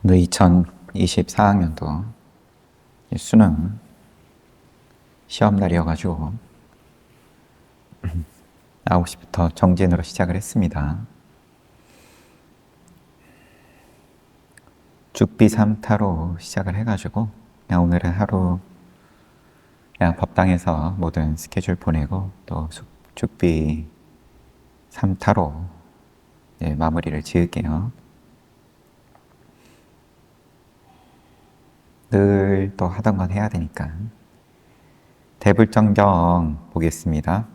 오늘 2024학년도 수능 시험날이어가지고 9시부터 정진으로 시작을 했습니다. 죽비 3타로 시작을 해가지고 그냥 오늘은 하루 그냥 법당에서 모든 스케줄 보내고 또 죽비 3타로 마무리를 지을게요. 늘 또 하던 건 해야 되니까. 대불정경 보겠습니다.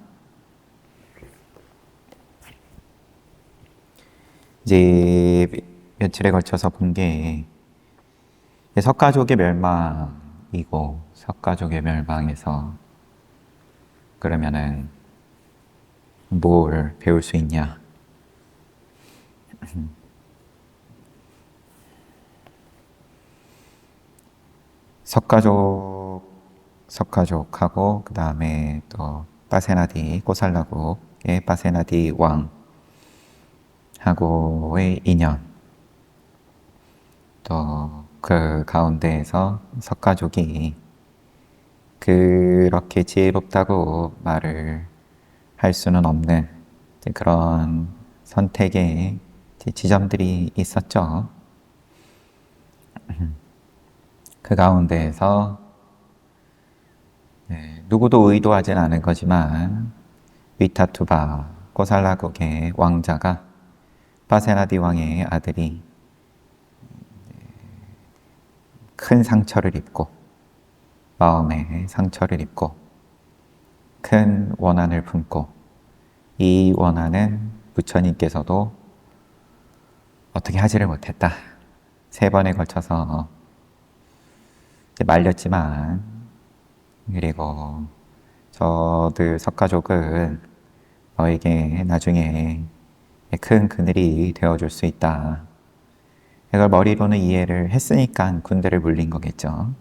이제 며칠에 걸쳐서 본 게 석가족의 멸망이고, 석가족의 멸망에서 그러면은 뭘 배울 수 있냐? 석가족하고 그 다음에 또 파세나디 꼬살라국의 파세나디 왕하고의 인연, 또 그 가운데에서 석가족이 그렇게 지혜롭다고 말을 할 수는 없는 그런 선택의 지점들이 있었죠. 그 가운데에서 누구도 의도하진 않은 거지만 위타투바 꼬살라국의 왕자가 파세나디 왕의 아들이 큰 상처를 입고 마음에 상처를 입고 큰 원한을 품고 이 원한은 부처님께서도 어떻게 하지를 못했다. 3번에 걸쳐서 말렸지만, 그리고 저들 석가족은 너에게 나중에 큰 그늘이 되어줄 수 있다. 이걸 머리로는 이해를 했으니까 군대를 물린 거겠죠.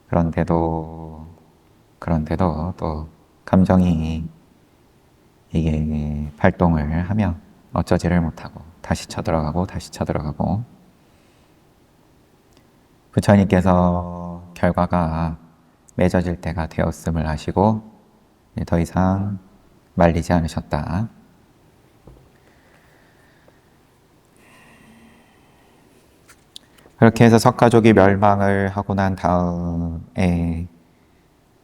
그런데도 또 감정이 이게 발동을 하면 어쩌지를 못하고 다시 쳐들어가고 부처님께서 결과가 맺어질 때가 되었음을 아시고 더 이상 말리지 않으셨다. 그렇게 해서 석가족이 멸망을 하고 난 다음에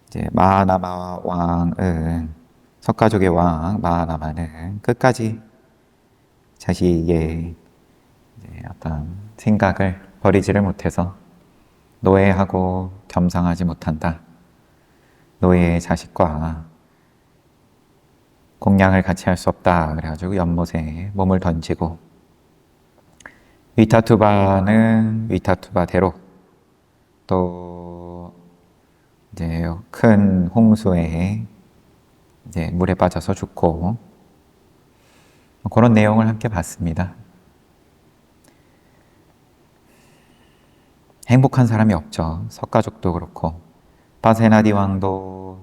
이제 마하나마 왕은, 석가족의 왕 마하나마는 끝까지 자신의 어떤 생각을 버리지를 못해서 노예하고 겸상하지 못한다. 노예의 자식과 공양을 같이 할 수 없다. 그래가지고 연못에 몸을 던지고, 위타투바는 위타투바대로 또 이제 큰 홍수에 이제 물에 빠져서 죽고, 그런 내용을 함께 봤습니다. 행복한 사람이 없죠. 석가족도 그렇고 파세나디 왕도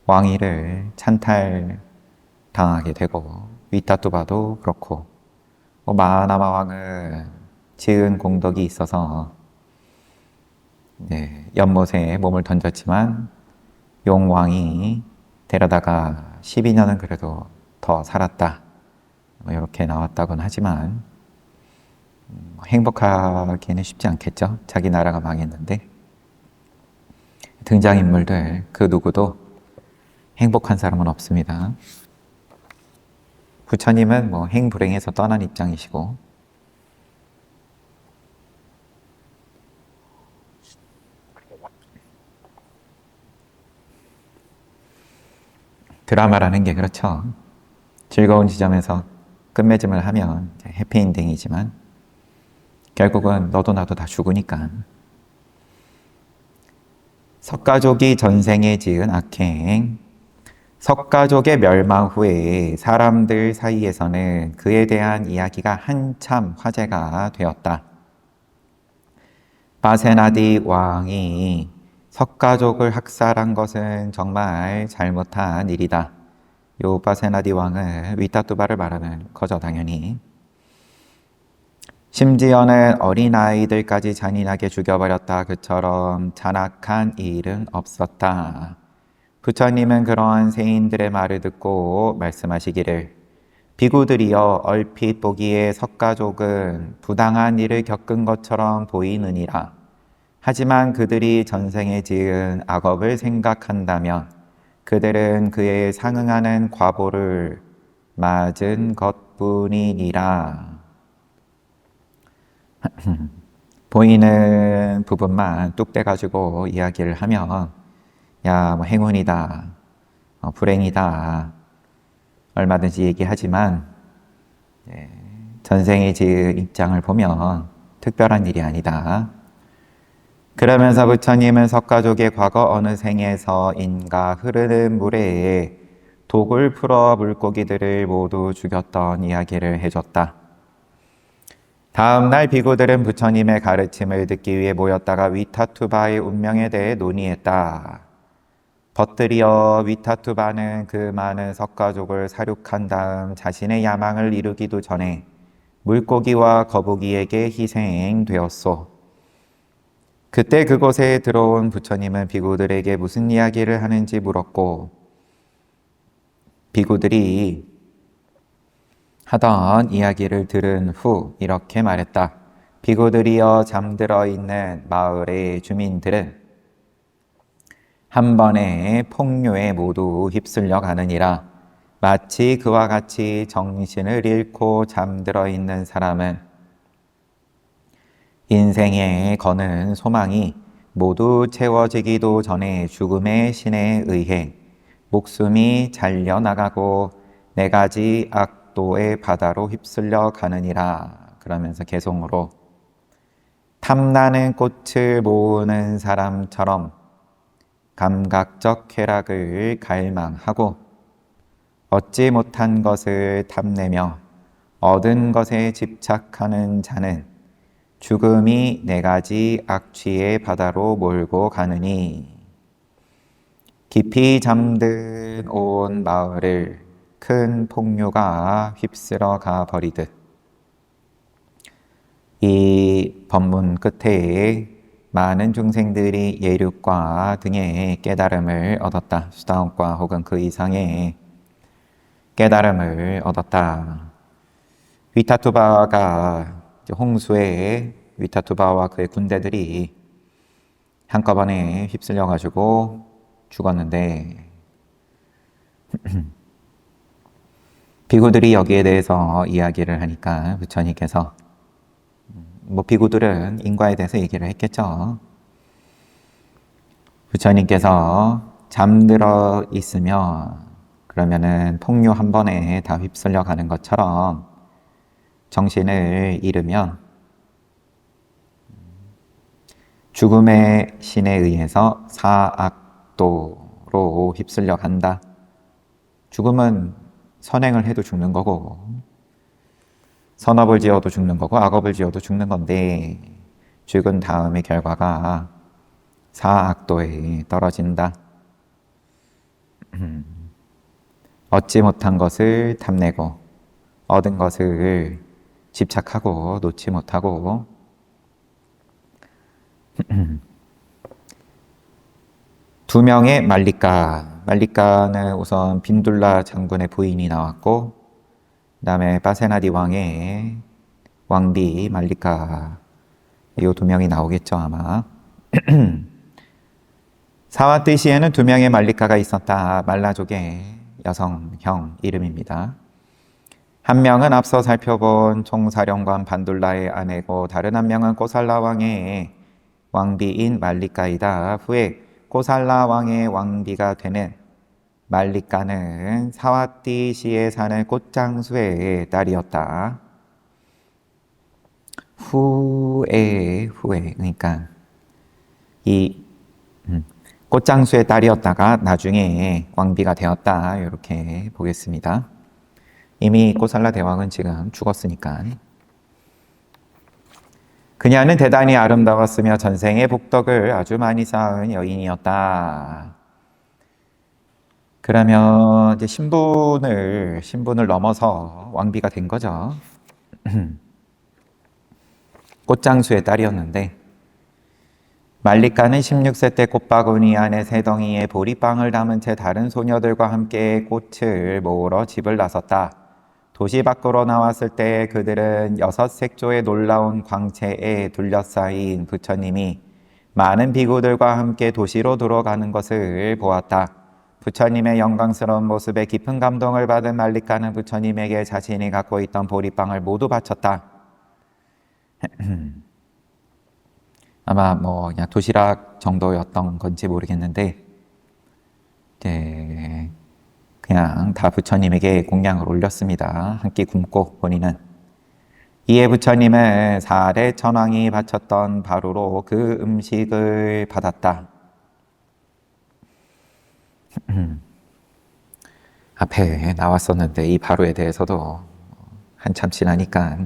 왕위를 찬탈당하게 되고, 위타투바도 그렇고, 마하나마 왕은 지은 공덕이 있어서 연못에 몸을 던졌지만 용왕이 데려다가 12년은 그래도 더 살았다. 이렇게 나왔다곤 하지만 행복하기는 쉽지 않겠죠. 자기 나라가 망했는데. 등장인물들 그 누구도 행복한 사람은 없습니다. 부처님은 행불행해서 떠난 입장이시고, 드라마라는 게 그렇죠. 즐거운 지점에서 끝맺음을 하면 해피엔딩이지만 결국은 너도 나도 다 죽으니까. 석가족이 전생에 지은 악행, 석가족의 멸망 후에 사람들 사이에서는 그에 대한 이야기가 한참 화제가 되었다. 파세나디 왕이 석가족을 학살한 것은 정말 잘못한 일이다. 요 파세나디 왕은 위타투바를 말하는 거죠, 당연히. 심지어는 어린아이들까지 잔인하게 죽여버렸다. 그처럼 잔악한 일은 없었다. 부처님은 그러한 세인들의 말을 듣고 말씀하시기를 비구들이여 얼핏 보기에 석가족은 부당한 일을 겪은 것처럼 보이느니라. 하지만 그들이 전생에 지은 악업을 생각한다면 그들은 그에 상응하는 과보를 맞은 것뿐이니라. 보이는 부분만 뚝 떼가지고 이야기를 하면 야, 뭐 행운이다, 불행이다 얼마든지 얘기하지만 전생의 지은 입장을 보면 특별한 일이 아니다. 그러면서 부처님은 석가족의 과거 어느 생에서인가 흐르는 물에 독을 풀어 물고기들을 모두 죽였던 이야기를 해줬다. 다음 날 비구들은 부처님의 가르침을 듣기 위해 모였다가 위타투바의 운명에 대해 논의했다. 벗들이여 위타투바는 그 많은 석가족을 사륙한 다음 자신의 야망을 이루기도 전에 물고기와 거북이에게 희생되었소. 그때 그곳에 들어온 부처님은 비구들에게 무슨 이야기를 하는지 물었고 비구들이 하던 이야기를 들은 후 이렇게 말했다. 비구들이여 잠들어 있는 마을의 주민들은 한 번에 폭류에 모두 휩쓸려 가느니라. 마치 그와 같이 정신을 잃고 잠들어 있는 사람은 인생에 거는 소망이 모두 채워지기도 전에 죽음의 신에 의해 목숨이 잘려나가고 네 가지 악도의 바다로 휩쓸려 가느니라. 그러면서 개송으로 탐나는 꽃을 모으는 사람처럼 감각적 쾌락을 갈망하고 얻지 못한 것을 탐내며 얻은 것에 집착하는 자는 죽음이 네 가지 악취의 바다로 몰고 가느니 깊이 잠든 온 마을을 큰 폭류가 휩쓸어 가 버리듯. 이 법문 끝에 많은 중생들이 예륙과 등의 깨달음을 얻었다. 수다원과 혹은 그 이상의 깨달음을 얻었다. 위타투바가 홍수에 위타투바와 그의 군대들이 한꺼번에 휩쓸려 가지고 죽었는데 비구들이 여기에 대해서 이야기를 하니까 부처님께서 뭐 비구들은 인과에 대해서 얘기를 했겠죠. 부처님께서 잠들어 있으면 그러면은 폭류 한 번에 다 휩쓸려 가는 것처럼 정신을 잃으면 죽음의 신에 의해서 사악도로 휩쓸려 간다. 죽음은 선행을 해도 죽는 거고 선업을 지어도 죽는 거고 악업을 지어도 죽는 건데 죽은 다음의 결과가 사악도에 떨어진다. 얻지 못한 것을 탐내고 얻은 것을 집착하고 놓지 못하고 두 명의 말리카는 우선 빈둘라 장군의 부인이 나왔고 그 다음에 파세나디 왕의 왕비 말리카 이 두 명이 나오겠죠 아마. 사와띠시에는 두 명의 말리카가 있었다. 말라족의 여성형 이름입니다. 한 명은 앞서 살펴본 총사령관 반둘라의 아내고 다른 한 명은 코살라 왕의 왕비인 말리카이다. 후에 코살라 왕의 왕비가 되는 말리카는 사와띠시에 사는 꽃장수의 딸이었다. 후에 그러니까 이 꽃장수의 딸이었다가 나중에 왕비가 되었다. 이렇게 보겠습니다. 이미 코살라 대왕은 지금 죽었으니까. 그녀는 대단히 아름다웠으며 전생의 복덕을 아주 많이 쌓은 여인이었다. 그러면 이제 신분을 넘어서 왕비가 된 거죠. 꽃장수의 딸이었는데 말리카는 16세 때 꽃바구니 안에 세 덩이의 보리빵을 담은 채 다른 소녀들과 함께 꽃을 모으러 집을 나섰다. 도시 밖으로 나왔을 때 그들은 6색조의 놀라운 광채에 둘러싸인 부처님이 많은 비구들과 함께 도시로 들어가는 것을 보았다. 부처님의 영광스러운 모습에 깊은 감동을 받은 말리카는 부처님에게 자신이 갖고 있던 보리빵을 모두 바쳤다. 아마 그냥 도시락 정도였던 건지 모르겠는데 이제 그냥 다 부처님에게 공양을 올렸습니다. 한 끼 굶고 본인은. 이에 부처님은 4대 천왕이 바쳤던 바루로 그 음식을 받았다. 앞에 나왔었는데 이 바루에 대해서도 한참 지나니까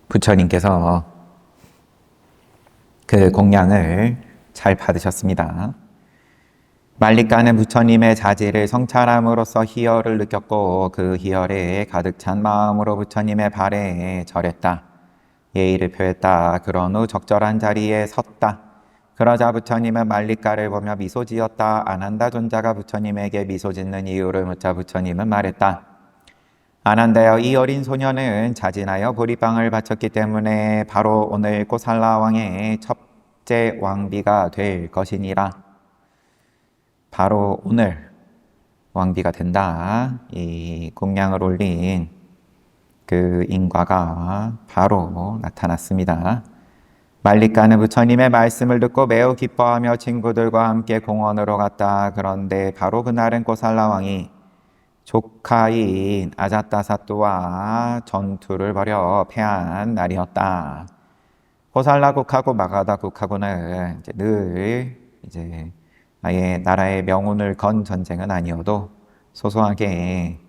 부처님께서 그 공양을 잘 받으셨습니다. 말리카는 부처님의 자질을 성찰함으로써 희열을 느꼈고 그 희열에 가득 찬 마음으로 부처님의 발에 절했다. 예의를 표했다. 그런 후 적절한 자리에 섰다. 그러자 부처님은 말리카를 보며 미소 지었다. 아난다 존자가 부처님에게 미소 짓는 이유를 묻자 부처님은 말했다. 아난다여, 이 어린 소녀는 자진하여 보리빵을 바쳤기 때문에 바로 오늘 코살라 왕의 첫째 왕비가 될 것이니라. 바로 오늘 왕비가 된다. 이 공양을 올린 그 인과가 바로 나타났습니다. 말리카는 부처님의 말씀을 듣고 매우 기뻐하며 친구들과 함께 공원으로 갔다. 그런데 바로 그날은 코살라 왕이 조카인 아자타사뚜와 전투를 벌여 패한 날이었다. 코살라국하고 마가다국하고는 늘 아예 나라의 명운을 건 전쟁은 아니어도 소소하게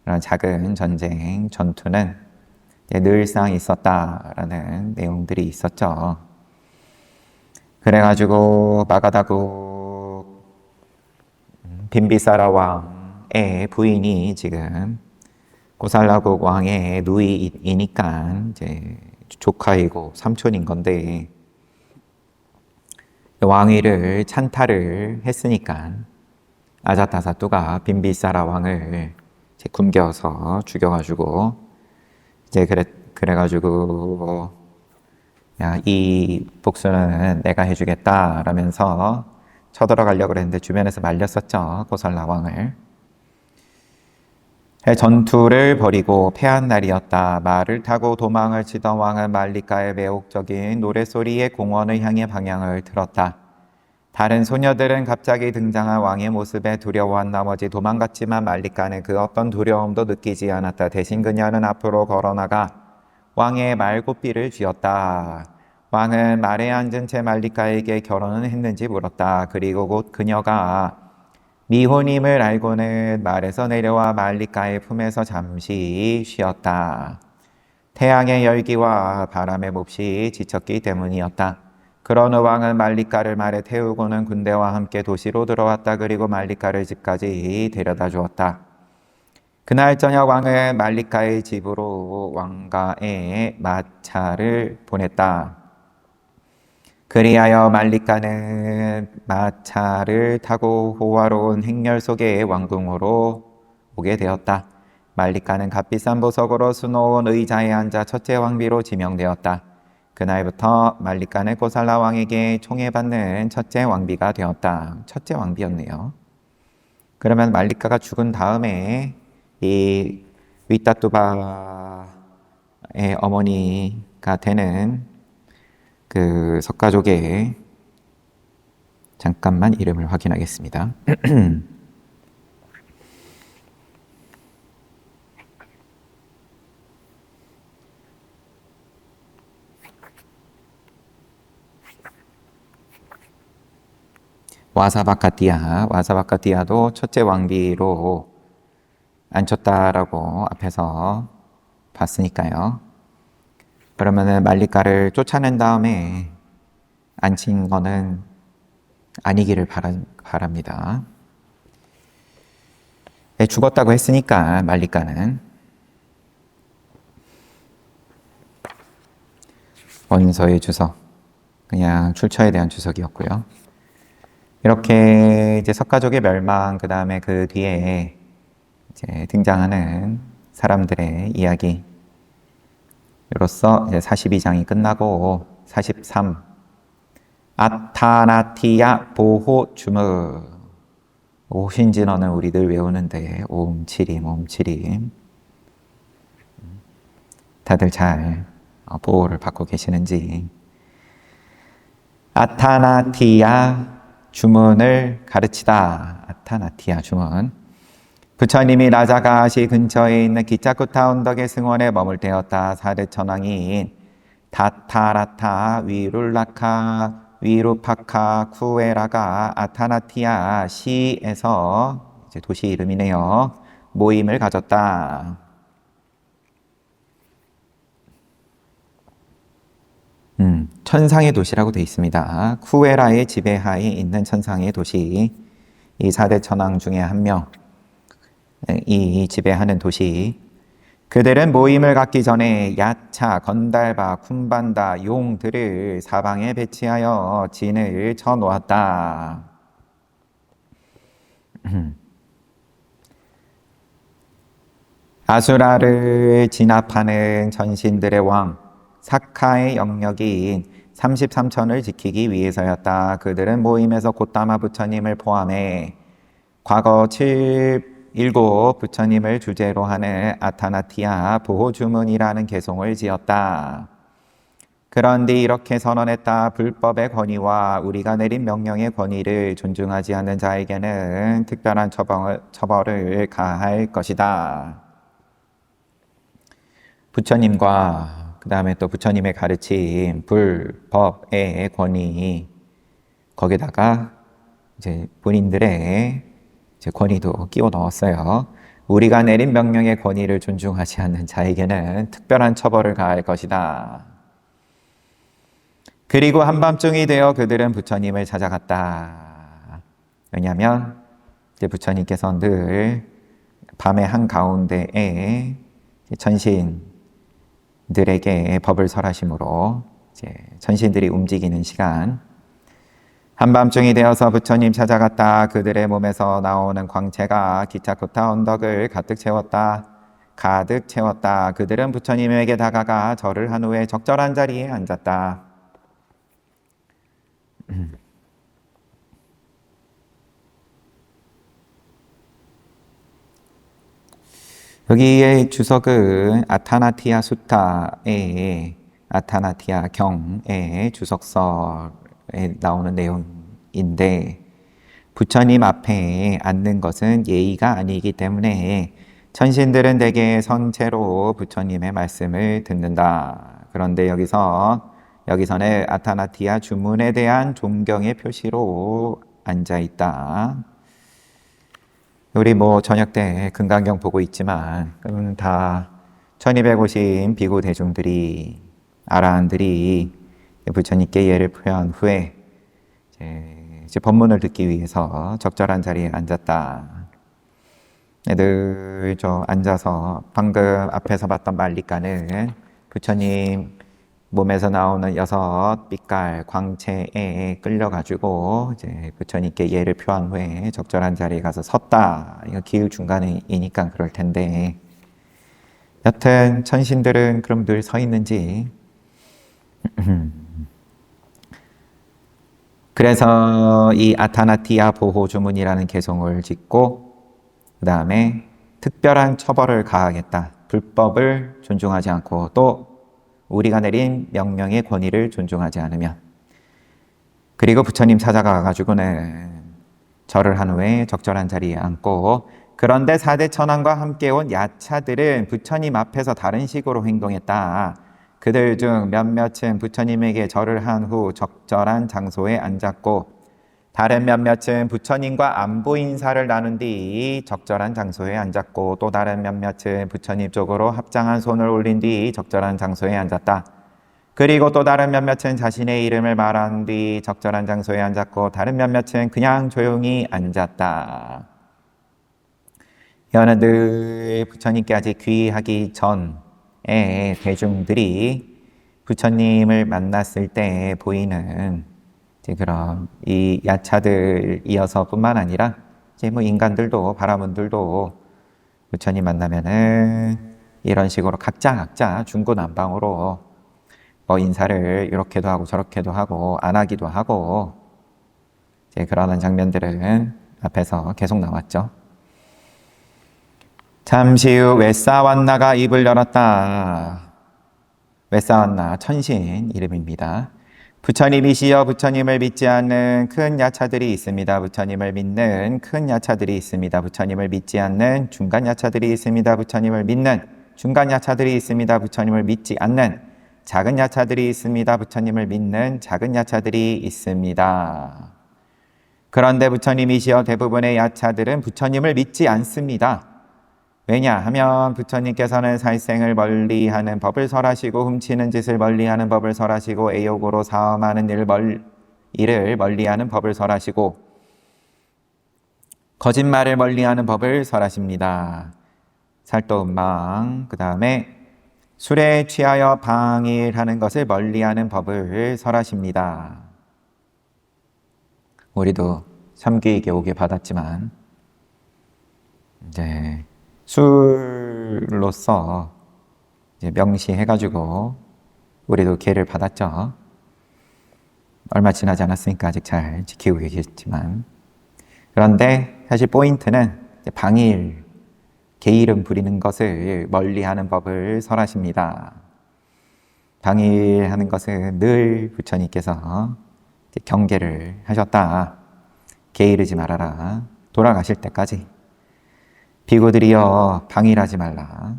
그런 작은 전쟁, 전투는 늘상 있었다라는 내용들이 있었죠. 그래가지고 마가다국 빈비사라 왕의 부인이 지금 코살라국 왕의 누이이니까 이제 조카이고 삼촌인 건데 왕위를 찬탈을 했으니까 아자타사뚜가 빈비사라 왕을 이제 굶겨서 죽여가지고 이제 그래가지고 야, 이 복수는 내가 해주겠다 라면서 쳐들어가려고 했는데 주변에서 말렸었죠. 코살라 왕을. 전투를 벌이고 패한 날이었다. 말을 타고 도망을 치던 왕은 말리카의 매혹적인 노랫소리에 공원을 향해 방향을 틀었다. 다른 소녀들은 갑자기 등장한 왕의 모습에 두려워한 나머지 도망갔지만 말리카는 그 어떤 두려움도 느끼지 않았다. 대신 그녀는 앞으로 걸어나가 왕의 말고삐를 쥐었다. 왕은 말에 앉은 채 말리카에게 결혼은 했는지 물었다. 그리고 곧 그녀가 미혼임을 알고는 말에서 내려와 말리카의 품에서 잠시 쉬었다. 태양의 열기와 바람의 몹시 지쳤기 때문이었다. 그런 후 왕은 말리카를 말에 태우고는 군대와 함께 도시로 들어왔다. 그리고 말리카를 집까지 데려다 주었다. 그날 저녁 왕은 말리카의 집으로 왕가의 마차를 보냈다. 그리하여 말리카는 마차를 타고 호화로운 행렬 속의 왕궁으로 오게 되었다. 말리카는 값비싼 보석으로 수놓은 의자에 앉아 첫째 왕비로 지명되었다. 그날부터 말리카는 코살라 왕에게 총애받는 첫째 왕비가 되었다. 첫째 왕비였네요. 그러면 말리카가 죽은 다음에 이 위따뚜바의 어머니가 되는 그 석가족의 잠깐만 이름을 확인하겠습니다. 와사바카티아도 첫째 왕비로 앉혔다라고 앞에서 봤으니까요. 그러면은 말리카를 쫓아낸 다음에 앉힌 거는 아니기를 바랍니다. 죽었다고 했으니까 말리카는 원서의 주석, 그냥 출처에 대한 주석이었고요. 이렇게 이제 석가족의 멸망, 그 다음에 그 뒤에 이제 등장하는 사람들의 이야기로서 이제 42장이 끝나고 43 아타나티야 보호 주무, 오신진어는 우리들 외우는데 옴치림 옴치림 다들 잘 보호를 받고 계시는지. 아타나티야 주문을 가르치다. 아타나티야 주문. 부처님이 라자가시 근처에 있는 기차쿠타 언덕의 승원에 머물 때였다. 사대 천왕인 다타라타 위룰라카 위루파카 쿠에라가 아타나티아 시에서, 이제 도시 이름이네요, 모임을 가졌다. 천상의 도시라고 되어 있습니다. 쿠에라의 지배하에 있는 천상의 도시, 이 4대 천왕 중에 한 명이 지배하는 도시. 그들은 모임을 갖기 전에 야차, 건달바, 쿰반다, 용들을 사방에 배치하여 진을 쳐놓았다. 아수라를 진압하는 전신들의 왕 사카의 영역인 33천을 지키기 위해서였다. 그들은 모임에서 곶다마 부처님을 포함해 과거 7 부처님을 주제로 하는 아타나티아 보호주문이라는 개송을 지었다. 그런데 이렇게 선언했다. 불법의 권위와 우리가 내린 명령의 권위를 존중하지 않는 자에게는 특별한 처벌을 가할 것이다. 부처님과 그 다음에 또 부처님의 가르침 불법의 권위, 거기다가 이제 본인들의 이제 권위도 끼워 넣었어요. 우리가 내린 명령의 권위를 존중하지 않는 자에게는 특별한 처벌을 가할 것이다. 그리고 한밤중이 되어 그들은 부처님을 찾아갔다. 왜냐하면 이제 부처님께서 늘 밤의 한가운데에 전신들에게 법을 설하심으로 이제 전신들이 움직이는 시간, 한밤중이 되어서 부처님 찾아갔다. 그들의 몸에서 나오는 광채가 기차쿠타 언덕을 가득 채웠다. 그들은 부처님에게 다가가 절을 한 후에 적절한 자리에 앉았다. 여기의 주석은 아타나티아 수타의 아타나티아 경의 주석설에 나오는 내용인데, 부처님 앞에 앉는 것은 예의가 아니기 때문에 천신들은 대개 선체로 부처님의 말씀을 듣는다. 그런데 여기서는 아타나티아 주문에 대한 존경의 표시로 앉아 있다. 우리 저녁 때 금강경 보고 있지만, 다 1250 비구 대중들이, 아라한들이 부처님께 예를 표한 후에 이제 법문을 듣기 위해서 적절한 자리에 앉았다. 늘 앉아서 방금 앞에서 봤던 말리가는 부처님 몸에서 나오는 6빛깔 광채에 끌려가지고 이제 부처님께 예를 표한 후에 적절한 자리에 가서 섰다. 이거 기울 중간이니까 그럴 텐데, 여튼 천신들은 그럼 늘 서 있는지. 그래서 이 아타나티아 보호주문이라는 개송을 짓고, 그 다음에 특별한 처벌을 가하겠다. 불법을 존중하지 않고 또 우리가 내린 명령의 권위를 존중하지 않으면. 그리고 부처님 찾아가가지고는 절을 한 후에 적절한 자리에 앉고, 그런데 4대 천왕과 함께 온 야차들은 부처님 앞에서 다른 식으로 행동했다. 그들 중 몇몇은 부처님에게 절을 한 후 적절한 장소에 앉았고, 다른 몇몇은 부처님과 안부 인사를 나눈 뒤 적절한 장소에 앉았고, 또 다른 몇몇은 부처님 쪽으로 합장한 손을 올린 뒤 적절한 장소에 앉았다. 그리고 또 다른 몇몇은 자신의 이름을 말한 뒤 적절한 장소에 앉았고, 다른 몇몇은 그냥 조용히 앉았다. 이거는 늘 부처님께 아직 귀하기 전에 대중들이 부처님을 만났을 때 보이는 이제 그런 이 야차들이어서뿐만 아니라 이제 뭐 인간들도 바라문들도 부처님 만나면은 이런 식으로 각자 중구난방으로 뭐 인사를 이렇게도 하고 저렇게도 하고 안 하기도 하고 이제 그러는 장면들은 앞에서 계속 나왔죠. 잠시 후 웨사완나가 입을 열었다. 웨사완나 천신 이름입니다. 부처님이시여 부처님을 믿지 않는 큰 야차들이 있습니다. 부처님을 믿는 큰 야차들이 있습니다. 부처님을 믿지 않는 중간 야차들이 있습니다. 부처님을 믿는 중간 야차들이 있습니다. 부처님을 믿지 않는 작은 야차들이 있습니다. 부처님을 믿는 작은 야차들이 있습니다. 그런데 부처님이시여 대부분의 야차들은 부처님을 믿지 않습니다. 왜냐하면 부처님께서는 살생을 멀리하는 법을 설하시고 훔치는 짓을 멀리하는 법을 설하시고 애욕으로 사험하는 일을 멀리하는 법을 설하시고 거짓말을 멀리하는 법을 설하십니다. 살도음방, 그 다음에 술에 취하여 방일하는 것을 멀리하는 법을 설하십니다. 우리도 삼귀교계 받았지만 이제 술로서 이제 명시해가지고 우리도 계를 받았죠. 얼마 지나지 않았으니까 아직 잘 지키고 계시지만 그런데 사실 포인트는 방일, 계이름 부리는 것을 멀리하는 법을 설하십니다. 방일하는 것은 늘 부처님께서 경계를 하셨다. 게으르지 말아라. 돌아가실 때까지. 비구들이여 방일하지 말라.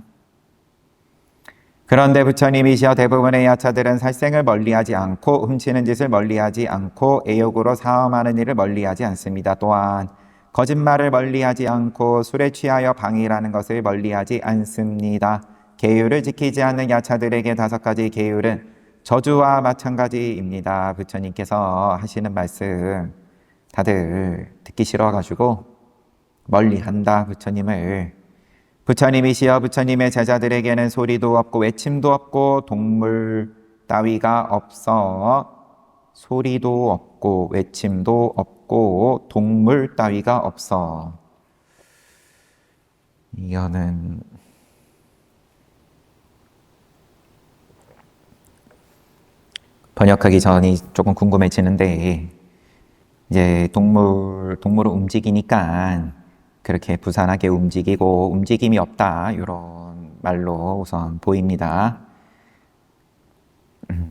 그런데 부처님이시여 대부분의 야차들은 살생을 멀리하지 않고 훔치는 짓을 멀리하지 않고 애욕으로 사험하는 일을 멀리하지 않습니다. 또한 거짓말을 멀리하지 않고 술에 취하여 방일하는 것을 멀리하지 않습니다. 계율을 지키지 않는 야차들에게 5가지 계율은 저주와 마찬가지입니다. 부처님께서 하시는 말씀 다들 듣기 싫어가지고 멀리한다 부처님을. 부처님이시여 부처님의 제자들에게는 소리도 없고 외침도 없고 동물 따위가 없어. 소리도 없고 외침도 없고 동물 따위가 없어. 이거는 번역하기 전이 조금 궁금해지는데 이제 동물을 움직이니까 그렇게 부산하게 움직이고 움직임이 없다 이런 말로 우선 보입니다.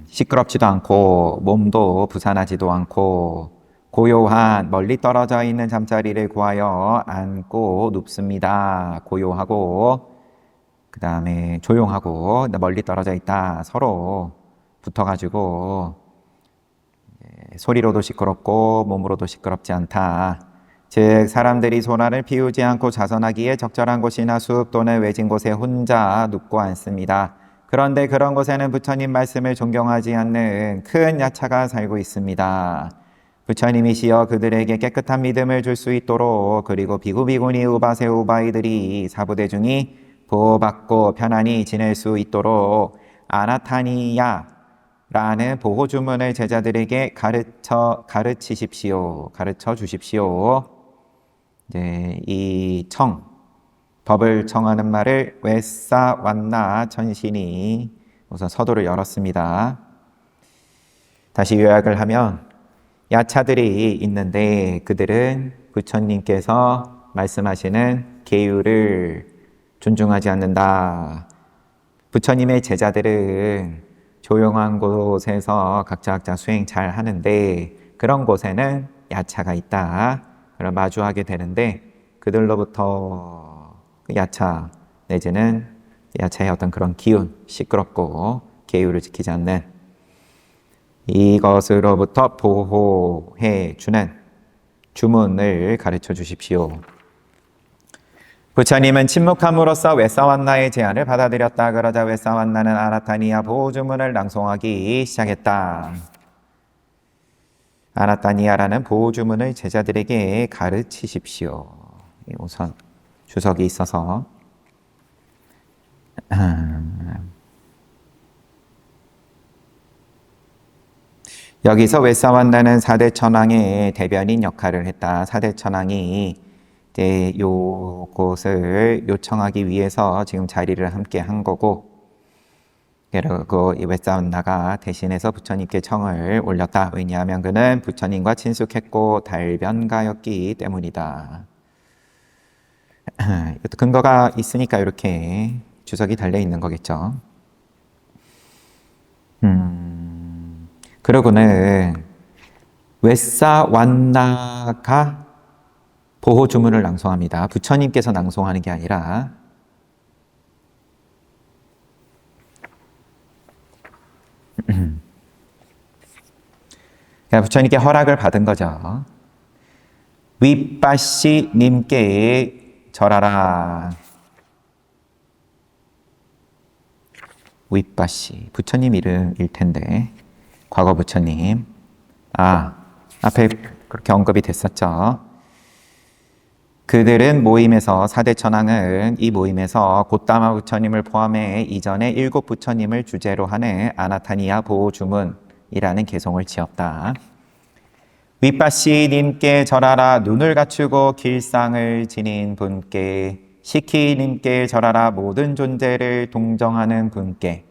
시끄럽지도 않고 몸도 부산하지도 않고 고요한 멀리 떨어져 있는 잠자리를 구하여 앉고 눕습니다. 고요하고 그 다음에 조용하고 멀리 떨어져 있다. 서로 붙어가지고 소리로도 시끄럽고 몸으로도 시끄럽지 않다. 즉 사람들이 소란을 피우지 않고 자선하기에 적절한 곳이나 숲 또는 외진 곳에 혼자 눕고 앉습니다. 그런데 그런 곳에는 부처님 말씀을 존경하지 않는 큰 야차가 살고 있습니다. 부처님이시여 그들에게 깨끗한 믿음을 줄 수 있도록 그리고 비구비구니 우바세 우바이들이 사부대중이 보호받고 편안히 지낼 수 있도록 아나타니야 라는 보호 주문을 제자들에게 가르쳐 주십시오. 이제 이 법을 청하는 말을 웨사완나 천신이 우선 서도를 열었습니다. 다시 요약을 하면 야차들이 있는데 그들은 부처님께서 말씀하시는 계율을 존중하지 않는다. 부처님의 제자들은 조용한 곳에서 각자 수행 잘 하는데 그런 곳에는 야차가 있다. 그럼 마주하게 되는데 그들로부터 그 야차 내지는 야차의 어떤 그런 기운, 시끄럽고 계율을 지키지 않는 이것으로부터 보호해 주는 주문을 가르쳐 주십시오. 부처님은 침묵함으로써 웨사완나의 제안을 받아들였다. 그러자 웨사완나는 아나타니아 보호 주문을 낭송하기 시작했다. 아나타니아라는 보호 주문을 제자들에게 가르치십시오. 우선 주석이 있어서 여기서 웨사완나는 사대천왕의 대변인 역할을 했다. 사대천왕이 이제 요곳을 요청하기 위해서 지금 자리를 함께 한 거고, 그리고 이 웨사완나가 대신해서 부처님께 청을 올렸다. 왜냐하면 그는 부처님과 친숙했고 달변가였기 때문이다. 근거가 있으니까 이렇게 주석이 달려 있는 거겠죠. 그러고는 웨사완나가 보호 주문을 낭송합니다. 부처님께서 낭송하는 게 아니라 부처님께 허락을 받은 거죠. 윗바시님께 절하라. 윗바시 부처님 이름일 텐데 과거 부처님. 앞에 그렇게 언급이 됐었죠. 그들은 모임에서 사대천왕은 이 모임에서 곶다마 부처님을 포함해 이전에 7 부처님을 주제로 하는 아나타니아 보호 주문이라는 개송을 지었다. 윗바시님께 절하라. 눈을 갖추고 길상을 지닌 분께. 시키님께 절하라. 모든 존재를 동정하는 분께.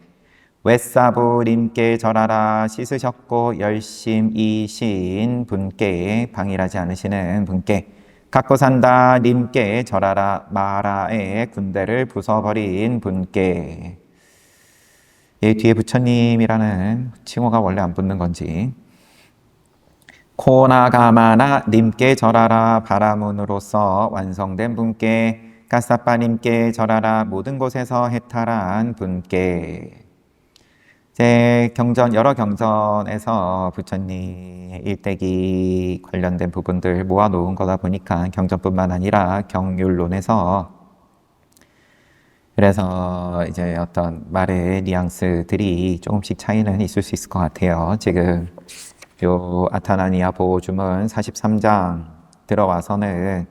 웨사부님께 절하라. 씻으셨고 열심이신 분께. 방일하지 않으시는 분께. 각고산다님께 절하라. 마라의 군대를 부숴버린 분께. 이 뒤에 부처님이라는 칭호가 원래 안 붙는 건지. 코나가마나님께 절하라. 바라문으로서 완성된 분께. 가사빠님께 절하라. 모든 곳에서 해탈한 분께. 제 경전, 여러 경전에서 부처님 일대기 관련된 부분들 모아놓은 거다 보니까 경전뿐만 아니라 경율론에서 그래서 이제 어떤 말의 뉘앙스들이 조금씩 차이는 있을 수 있을 것 같아요. 지금 요 아타나니아 보호주문 43장 들어와서는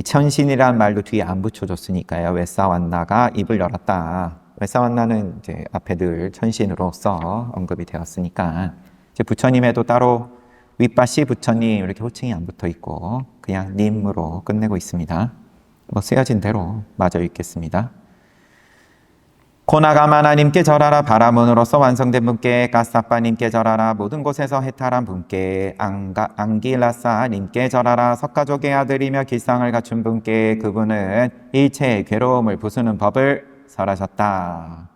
천신이란 말도 뒤에 안 붙여줬으니까요. 웨사완나가 입을 열었다. 웨사완나는 이제 앞에 늘 천신으로서 언급이 되었으니까 이제 부처님에도 따로 윗바시 부처님 이렇게 호칭이 안 붙어 있고 그냥 님으로 끝내고 있습니다. 뭐 쓰여진 대로 마저 읽겠습니다. 코나가마나님께 절하라. 바라문으로서 완성된 분께. 가사빠님께 절하라. 모든 곳에서 해탈한 분께. 앙길라사님께 절하라. 석가족의 아들이며 길상을 갖춘 분께. 그분은 일체의 괴로움을 부수는 법을 설하셨다.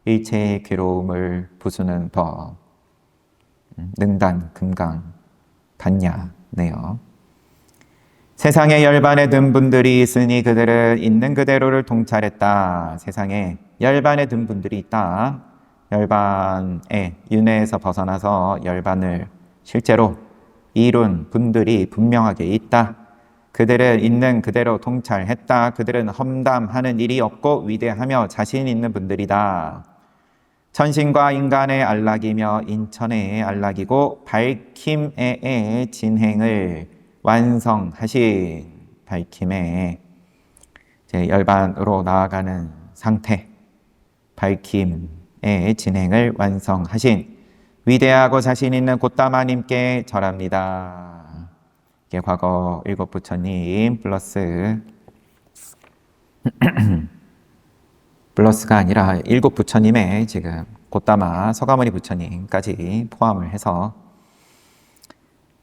일체의 괴로움을 부수는 법. 능단, 금강, 반야네요. 세상에 열반에 든 분들이 있으니 그들은 있는 그대로를 통찰했다. 세상에 열반에 든 분들이 있다. 열반의 윤회에서 벗어나서 열반을 실제로 이룬 분들이 분명하게 있다. 그들은 있는 그대로 통찰했다. 그들은 험담하는 일이 없고 위대하며 자신 있는 분들이다. 천신과 인간의 안락이며 인천의 안락이고 밝힘의 진행을 완성하신 밝힘의 열반으로 나아가는 상태, 밝힘의 진행을 완성하신 위대하고 자신 있는 곶다마님께 절합니다. 이게 과거 7 부처님 플러스가 아니라 7 부처님의 지금 곶다마 서가모니 부처님까지 포함을 해서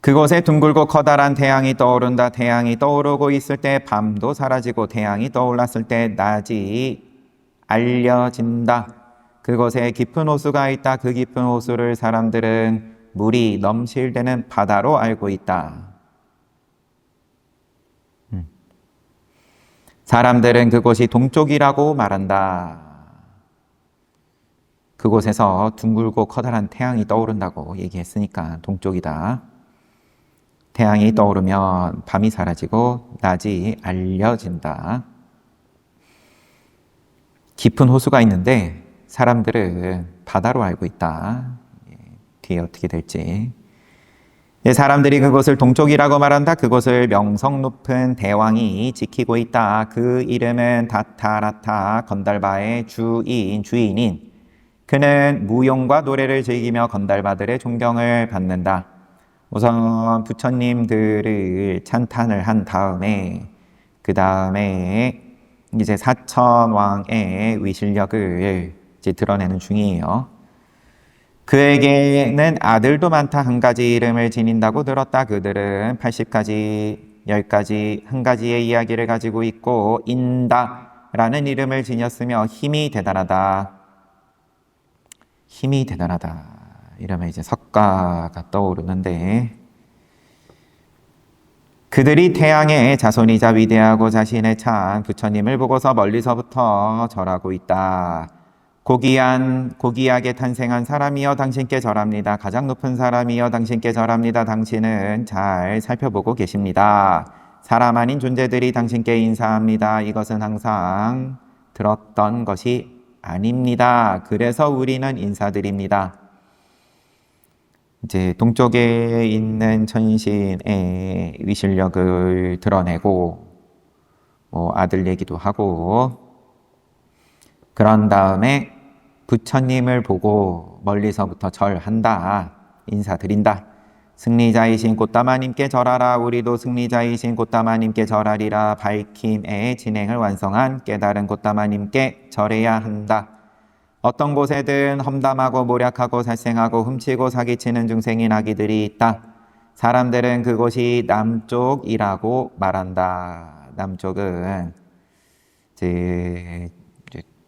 그곳에 둥글고 커다란 태양이 떠오른다. 태양이 떠오르고 있을 때 밤도 사라지고 태양이 떠올랐을 때 낮이 알려진다. 그곳에 깊은 호수가 있다. 그 깊은 호수를 사람들은 물이 넘실대는 바다로 알고 있다. 사람들은 그곳이 동쪽이라고 말한다. 그곳에서 둥글고 커다란 태양이 떠오른다고 얘기했으니까 동쪽이다. 태양이 떠오르면 밤이 사라지고 낮이 알려진다. 깊은 호수가 있는데 사람들은 바다로 알고 있다. 뒤에 어떻게 될지. 사람들이 그곳을 동쪽이라고 말한다. 그곳을 명성 높은 대왕이 지키고 있다. 그 이름은 다타라타 건달바의 주인인 그는 무용과 노래를 즐기며 건달바들의 존경을 받는다. 우선 부처님들을 찬탄을 한 다음에 그 다음에 이제 사천왕의 위실력을 이제 드러내는 중이에요. 그에게는 아들도 많다. 한 가지 이름을 지닌다고 들었다. 그들은 80가지, 10가지, 한 가지의 이야기를 가지고 있고 인다라는 이름을 지녔으며 힘이 대단하다. 힘이 대단하다. 이러면 이제 석가가 떠오르는데 그들이 태양의 자손이자 위대하고 자신의 찬 부처님을 보고서 멀리서부터 절하고 있다. 고귀하게 탄생한 사람이여 당신께 절합니다. 가장 높은 사람이여 당신께 절합니다. 당신은 잘 살펴보고 계십니다. 사람 아닌 존재들이 당신께 인사합니다. 이것은 항상 들었던 것이 아닙니다. 그래서 우리는 인사드립니다. 이제 동쪽에 있는 천신의 위실력을 드러내고 아들 얘기도 하고 그런 다음에 부처님을 보고 멀리서부터 절한다. 인사드린다. 승리자이신 꽃다마님께 절하라. 우리도 승리자이신 꽃다마님께 절하리라. 밝힘의 진행을 완성한 깨달은 꽃다마님께 절해야 한다. 어떤 곳에든 험담하고 모략하고 살생하고 훔치고 사기치는 중생인 아기들이 있다. 사람들은 그곳이 남쪽이라고 말한다. 남쪽은 이제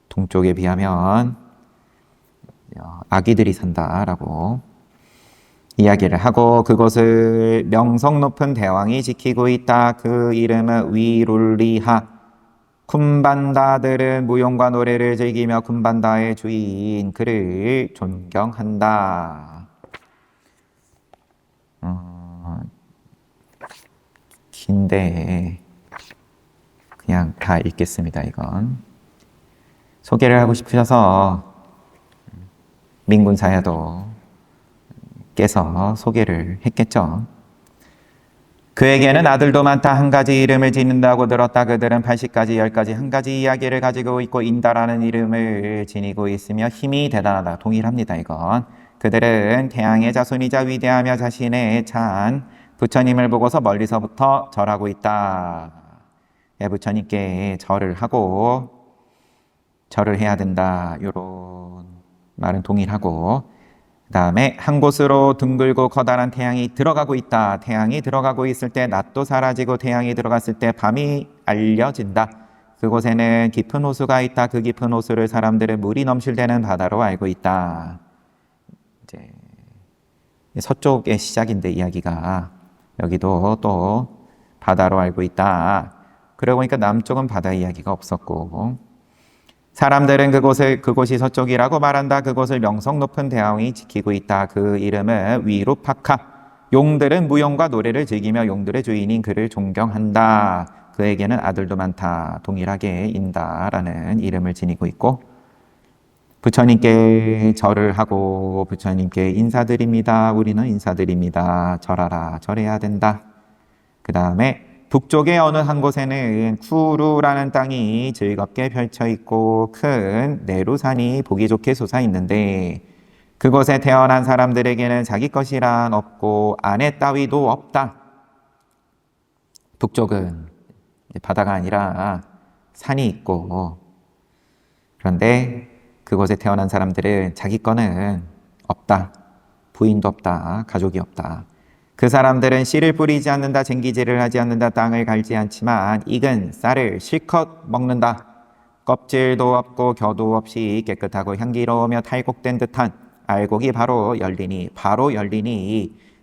동쪽에 비하면 아기들이 산다라고 이야기를 하고 그곳을 명성 높은 대왕이 지키고 있다. 그 이름은 위룰리하. 쿤반다들은 무용과 노래를 즐기며 쿤반다의 주인 그를 존경한다. 긴데 그냥 다 읽겠습니다. 이건 소개를 하고 싶으셔서 민군사야도 께서 소개를 했겠죠. 그에게는 아들도 많다. 한 가지 이름을 짓는다고 들었다. 그들은 80가지, 10가지, 한 가지 이야기를 가지고 있고 인다라는 이름을 지니고 있으며 힘이 대단하다. 동일합니다. 이건 그들은 태양의 자손이자 위대하며 자신의 찬 부처님을 보고서 멀리서부터 절하고 있다. 부처님께 절을 하고 절을 해야 된다. 이런 말은 동일하고 그 다음에 한 곳으로 둥글고 커다란 태양이 들어가고 있다. 태양이 들어가고 있을 때 낮도 사라지고 태양이 들어갔을 때 밤이 알려진다. 그곳에는 깊은 호수가 있다. 그 깊은 호수를 사람들은 물이 넘실대는 바다로 알고 있다. 이제 서쪽의 시작인데 이야기가 여기도 또 바다로 알고 있다. 그러고 보니까 남쪽은 바다 이야기가 없었고 사람들은 그곳이 서쪽이라고 말한다. 그곳을 명성 높은 대왕이 지키고 있다. 그 이름은 위루파카. 용들은 무용과 노래를 즐기며 용들의 주인인 그를 존경한다. 그에게는 아들도 많다. 동일하게 인다라는 이름을 지니고 있고 부처님께 절을 하고 부처님께 인사드립니다. 우리는 인사드립니다. 절하라. 절해야 된다. 그 다음에 북쪽의 어느 한 곳에는 쿠루라는 땅이 즐겁게 펼쳐 있고 큰 네루산이 보기 좋게 솟아 있는데 그곳에 태어난 사람들에게는 자기 것이란 없고 아내 따위도 없다. 북쪽은 바다가 아니라 산이 있고 그런데 그곳에 태어난 사람들은 자기 거는 없다. 부인도 없다. 가족이 없다. 그 사람들은 씨를 뿌리지 않는다. 쟁기질을 하지 않는다. 땅을 갈지 않지만 익은 쌀을 실컷 먹는다. 껍질도 없고 겨도 없이 깨끗하고 향기로우며 탈곡된 듯한 알곡이 바로 열리니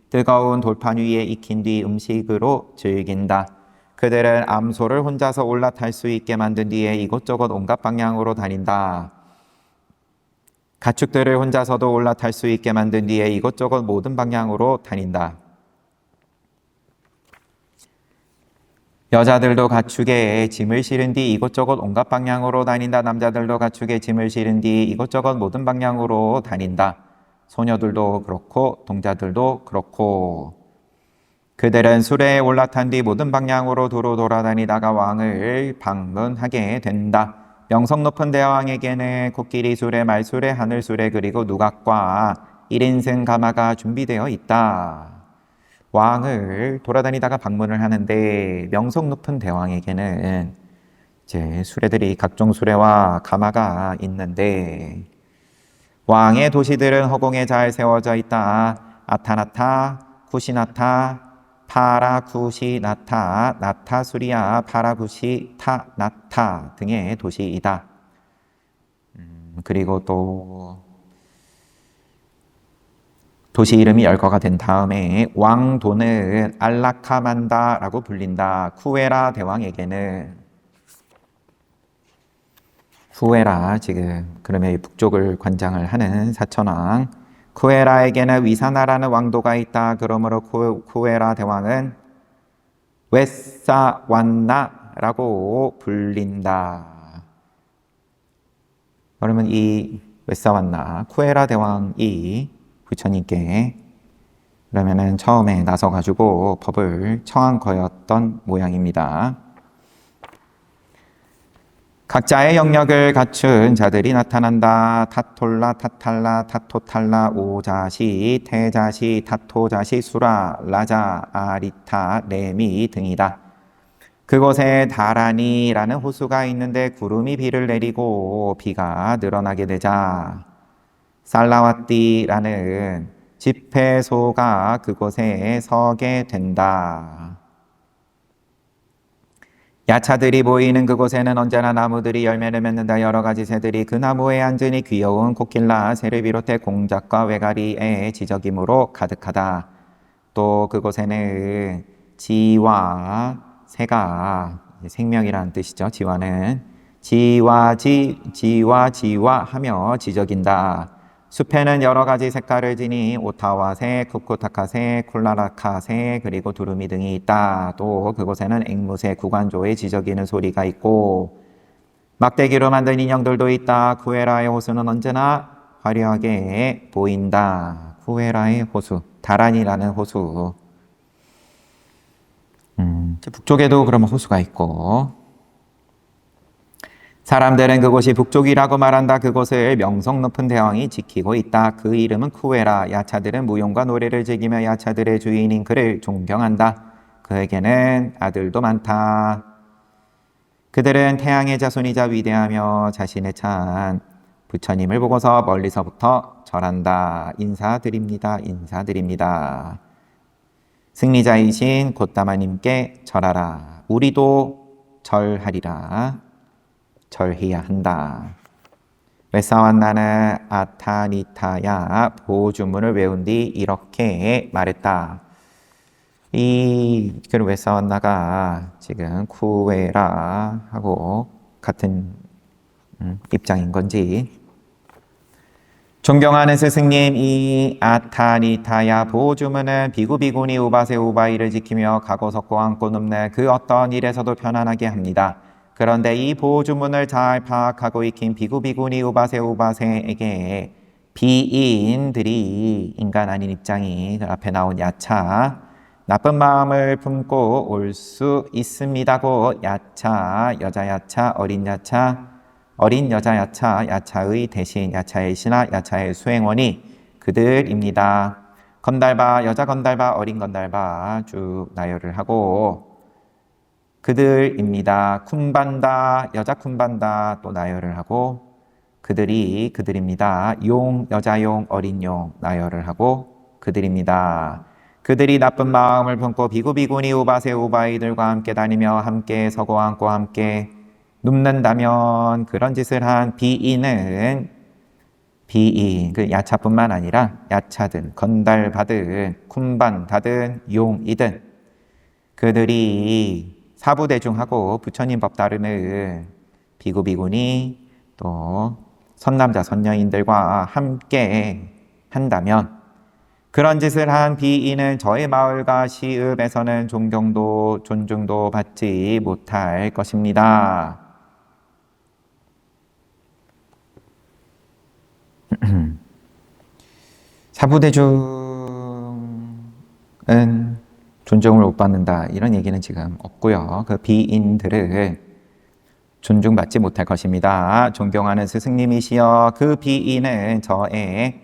뜨거운 돌판 위에 익힌 뒤 음식으로 즐긴다. 그들은 암소를 혼자서 올라탈 수 있게 만든 뒤에 이곳저곳 온갖 방향으로 다닌다. 가축들을 혼자서도 올라탈 수 있게 만든 뒤에 이곳저곳 모든 방향으로 다닌다. 여자들도 가축에 짐을 실은 뒤 이곳저곳 온갖 방향으로 다닌다. 남자들도 가축에 짐을 실은 뒤 이곳저곳 모든 방향으로 다닌다. 소녀들도 그렇고 동자들도 그렇고 그들은 수레에 올라탄 뒤 모든 방향으로 두루 돌아다니다가 왕을 방문하게 된다. 명성 높은 대왕에게는 코끼리 수레, 말수레, 하늘 수레 그리고 누각과 1인승 가마가 준비되어 있다. 왕을 돌아다니다가 방문을 하는데 명성 높은 대왕에게는 이제 수레들이 각종 수레와 가마가 있는데 왕의 도시들은 허공에 잘 세워져 있다. 아타나타, 쿠시나타, 파라쿠시나타, 나타수리아, 파라쿠시타나타 등의 도시이다. 그리고 또 도시 이름이 열거가 된 다음에 왕도는 알라카만다라고 불린다. 쿠에라 대왕에게는 쿠에라, 지금 그러면 북쪽을 관장을 하는 사천왕 쿠에라에게는 위사나라는 왕도가 있다. 그러므로 쿠에라 대왕은 웨사완나라고 불린다. 그러면 이 웨사완나 쿠에라 대왕이 부처님께 그러면은 처음에 나서가지고 법을 청한 거였던 모양입니다. 각자의 영역을 갖춘 자들이 나타난다. 타톨라, 타탈라, 타토탈라, 오자시, 태자시, 타토자시, 수라, 라자, 아리타, 레미 등이다. 그곳에 다라니라는 호수가 있는데 구름이 비를 내리고 비가 늘어나게 되자 살라와띠라는 집회소가 그곳에 서게 된다. 야차들이 보이는 그곳에는 언제나 나무들이 열매를 맺는다. 여러 가지 새들이 그 나무에 앉으니 귀여운 코끼라, 새를 비롯해 공작과 외가리의 지저귀므로 가득하다. 또 그곳에는 지와 새가 생명이라는 뜻이죠. 지와는 지와 하며 지저긴다. 숲에는 여러 가지 색깔을 지니 오타와새, 쿠쿠타카새, 쿨라라카새 그리고 두루미 등이 있다. 또 그곳에는 앵무새, 구관조의 지저귀는 소리가 있고 막대기로 만든 인형들도 있다. 쿠에라의 호수는 언제나 화려하게 보인다. 쿠에라의 호수, 다란이라는 호수. 북쪽에도 그러면 호수가 있고 사람들은 그곳이 북쪽이라고 말한다. 그곳을 명성 높은 대왕이 지키고 있다. 그 이름은 쿠에라. 야차들은 무용과 노래를 즐기며 야차들의 주인인 그를 존경한다. 그에게는 아들도 많다. 그들은 태양의 자손이자 위대하며 자신의 찬 부처님을 보고서 멀리서부터 절한다. 인사드립니다. 인사드립니다. 승리자이신 곧다마님께 절하라. 우리도 절하리라. 절해야 한다. 웨사완나는 아타니타야 보주문을 외운 뒤 이렇게 말했다. 이 웨사완나가 지금 쿠에라하고 같은 입장인 건지 존경하는 스승님, 이 아타니타야 보주문은 비구비구니 우바세 우바이를 지키며 가고 섰고 앉고 눕는 그 어떤 일에서도 편안하게 합니다. 그런데 이 보호주문을 잘 파악하고 익힌 비구비구니 우바세 우바세에게 비인들이 인간 아닌 입장이 그 앞에 나온 야차 나쁜 마음을 품고 올 수 있습니다고 야차, 여자 야차, 어린 야차, 어린 여자 야차, 야차의 대신 야차의 신하, 야차의 수행원이 그들입니다. 건달바, 여자 건달바, 어린 건달바 쭉 나열을 하고 그들입니다. 쿤반다, 여자 쿤반다 또 나열을 하고 그들입니다. 용, 여자용, 어린 용 나열을 하고 그들입니다. 그들이 나쁜 마음을 품고 비구비구니 우바세 우바이들과 함께 다니며 함께 서고 앉고 함께 눕는다면 그런 짓을 한 비인은 비인, 그 야차뿐만 아니라 야차든 건달바든 쿤반다든 용이든 그들이 사부대중하고 부처님 법 따르는 비구비구니 또 선남자 선녀인들과 함께 한다면 그런 짓을 한 비인은 저의 마을과 시읍에서는 존경도 존중도 받지 못할 것입니다. 사부대중은 존중을 못 받는다 이런 얘기는 지금 없고요. 그 비인들은 존중받지 못할 것입니다. 존경하는 스승님이시여 그 비인은 저의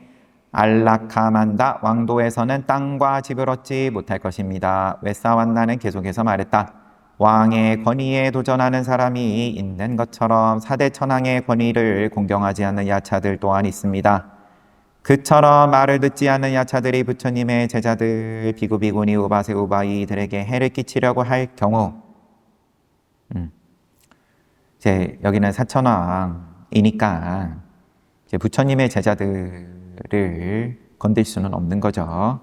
알라카만다 왕도에서는 땅과 집을 얻지 못할 것입니다. 웨사완나는 계속해서 말했다. 왕의 권위에 도전하는 사람이 있는 것처럼 사대 천왕의 권위를 공경하지 않는 야차들 또한 있습니다. 그처럼 말을 듣지 않는 야차들이 부처님의 제자들 비구비구니 우바세 우바이들에게 해를 끼치려고 할 경우 이제 여기는 사천왕이니까 이제 부처님의 제자들을 건들 수는 없는 거죠.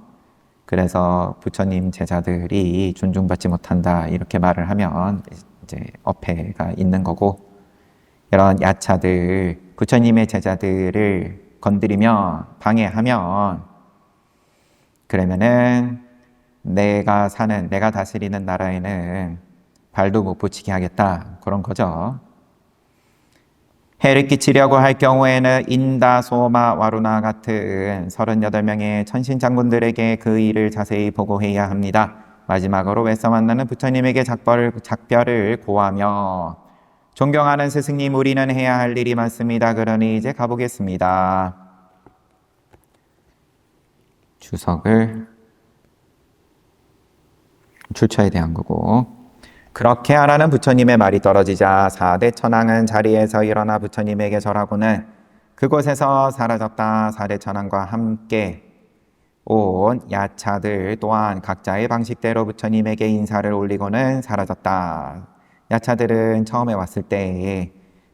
그래서 부처님 제자들이 존중받지 못한다 이렇게 말을 하면 이제 어폐가 있는 거고, 이런 야차들 부처님의 제자들을 건드리면 방해하면 그러면은 내가 다스리는 나라에는 발도 못 붙이게 하겠다 그런 거죠. 해를 끼치려고 할 경우에는 인다, 소마, 와루나 같은 38명의 천신장군들에게 그 일을 자세히 보고해야 합니다. 마지막으로 웨사완나는 부처님에게 작별을 고하며 존경하는 스승님, 우리는 해야 할 일이 많습니다. 그러니 이제 가보겠습니다. 주석을 출처에 대한 거고, 그렇게 하라는 부처님의 말이 떨어지자 4대 천왕은 자리에서 일어나 부처님에게 절하고는 그곳에서 사라졌다. 4대 천왕과 함께 온 야차들 또한 각자의 방식대로 부처님에게 인사를 올리고는 사라졌다. 야차들은 처음에 왔을 때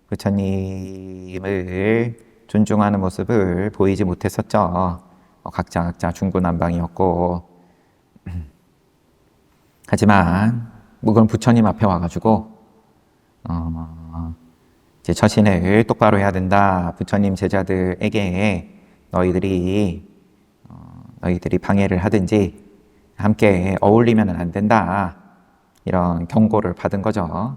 부처님을 존중하는 모습을 보이지 못했었죠. 각자 중구난방이었고, 하지만 그건 부처님 앞에 와가지고 이제 처신을 똑바로 해야 된다. 부처님 제자들에게 너희들이 방해를 하든지 함께 어울리면 안 된다. 이런 경고를 받은 거죠.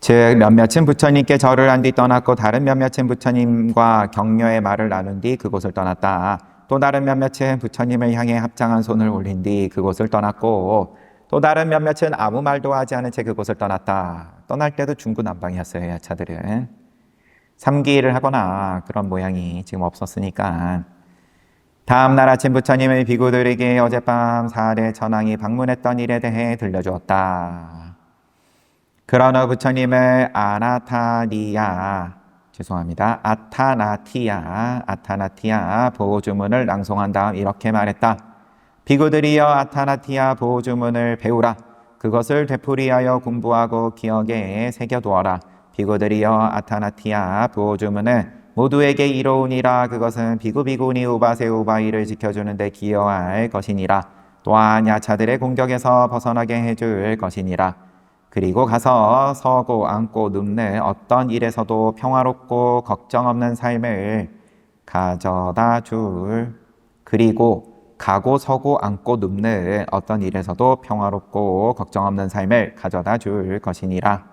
즉 몇몇은 부처님께 절을 한 뒤 떠났고 다른 몇몇은 부처님과 격려의 말을 나눈 뒤 그곳을 떠났다. 또 다른 몇몇은 부처님을 향해 합장한 손을 올린 뒤 그곳을 떠났고, 또 다른 몇몇은 아무 말도 하지 않은 채 그곳을 떠났다. 떠날 때도 중구난방이었어요. 야차들은 삼기를 하거나 그런 모양이 지금 없었으니까. 다음 날 아침 부처님의 비구들에게 어젯밤 4대 천왕이 방문했던 일에 대해 들려주었다. 그러나 부처님을 아타나티아 보호주문을 낭송한 다음 이렇게 말했다. 비구들이여 아타나티아 보호주문을 배우라. 그것을 되풀이하여 공부하고 기억에 새겨두어라. 비구들이여 아타나티아 보호주문은 모두에게 이로우니라. 그것은 비구비구니 우바세 우바이를 지켜주는 데 기여할 것이니라. 또한 야차들의 공격에서 벗어나게 해줄 것이니라. 그리고 가서 서고 앉고 눕는 어떤 일에서도 평화롭고 걱정 없는 삶을 가져다 줄, 그리고 가고 서고 앉고 눕는 어떤 일에서도 평화롭고 걱정 없는 삶을 가져다 줄 것이니라.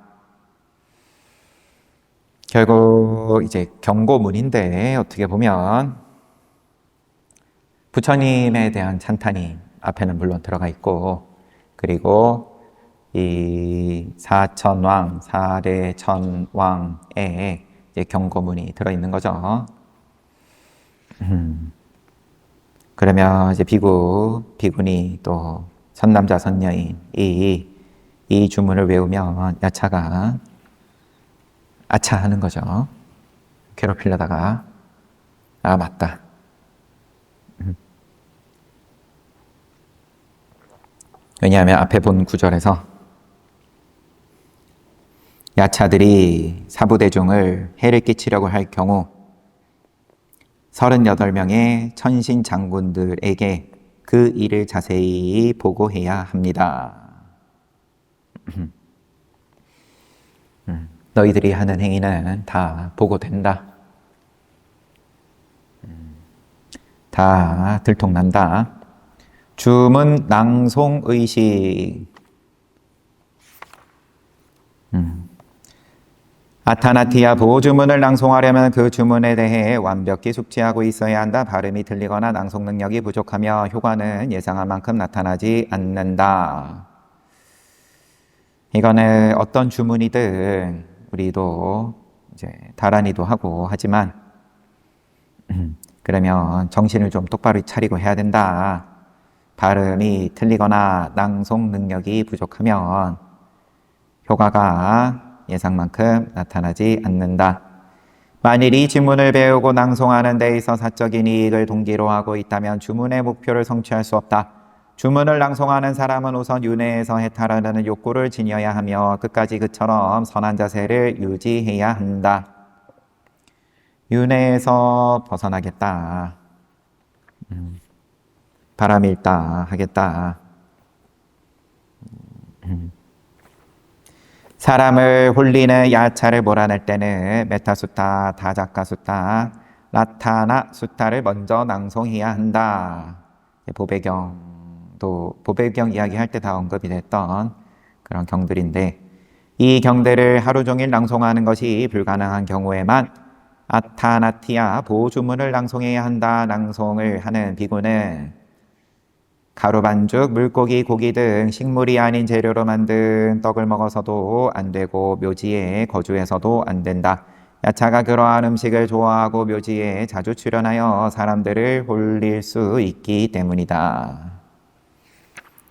결국 이제 경고문인데 어떻게 보면 부처님에 대한 찬탄이 앞에는 물론 들어가 있고, 그리고 이 사천왕, 4대 천왕의 이제 경고문이 들어있는 거죠. 그러면 이제 비구니 또 선남자 선녀인 이 주문을 외우면 야차가 아차하는 거죠. 괴롭히려다가 맞다. 왜냐하면 앞에 본 구절에서 야차들이 사부대중을 해를 끼치려고 할 경우 38명의 천신 장군들에게 그 일을 자세히 보고해야 합니다. 너희들이 하는 행위는 다 보고된다. 다 들통난다. 주문 낭송 의식. 아타나티아 보호주문을 낭송하려면 그 주문에 대해 완벽히 숙지하고 있어야 한다. 발음이 틀리거나 낭송 능력이 부족하며 효과는 예상한 만큼 나타나지 않는다. 이거는 어떤 주문이든 우리도 이제 다란이도 하고 하지만 그러면 정신을 좀 똑바로 차리고 해야 된다. 발음이 틀리거나 낭송 능력이 부족하면 효과가 예상만큼 나타나지 않는다. 만일 이 지문을 배우고 낭송하는 데 있어 사적인 이익을 동기로 하고 있다면 주문의 목표를 성취할 수 없다. 주문을 낭송하는 사람은 우선 윤회에서 해탈하려는 욕구를 지녀야 하며 끝까지 그처럼 선한 자세를 유지해야 한다. 윤회에서 벗어나겠다. 바람일다 하겠다. 사람을 홀리는 야차를 몰아낼 때는 메타수타, 다작가수타, 라타나 수타를 먼저 낭송해야 한다. 보배경 이야기 할 때 다 언급이 됐던 그런 경들인데 이 경들을 하루 종일 낭송하는 것이 불가능한 경우에만 아타나티아 보주문을 낭송해야 한다. 낭송을 하는 비구는 가루 반죽, 물고기, 고기 등 식물이 아닌 재료로 만든 떡을 먹어서도 안 되고 묘지에 거주해서도 안 된다. 야차가 그러한 음식을 좋아하고 묘지에 자주 출연하여 사람들을 홀릴 수 있기 때문이다.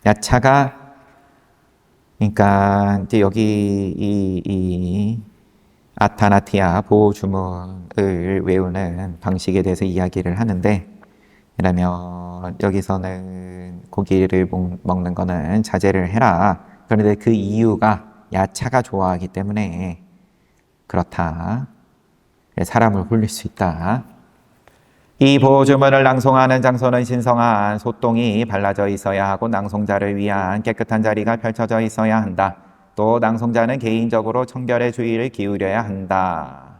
야차가 그러니까 이제 여기 이 아타나티아 보주문을 외우는 방식에 대해서 이야기를 하는데 그러면 여기서는 고기를 먹는 거는 자제를 해라. 그런데 그 이유가 야차가 좋아하기 때문에 그렇다. 사람을 홀릴 수 있다. 이 보주문을 낭송하는 장소는 신성한 소똥이 발라져 있어야 하고 낭송자를 위한 깨끗한 자리가 펼쳐져 있어야 한다. 또 낭송자는 개인적으로 청결의 주의를 기울여야 한다.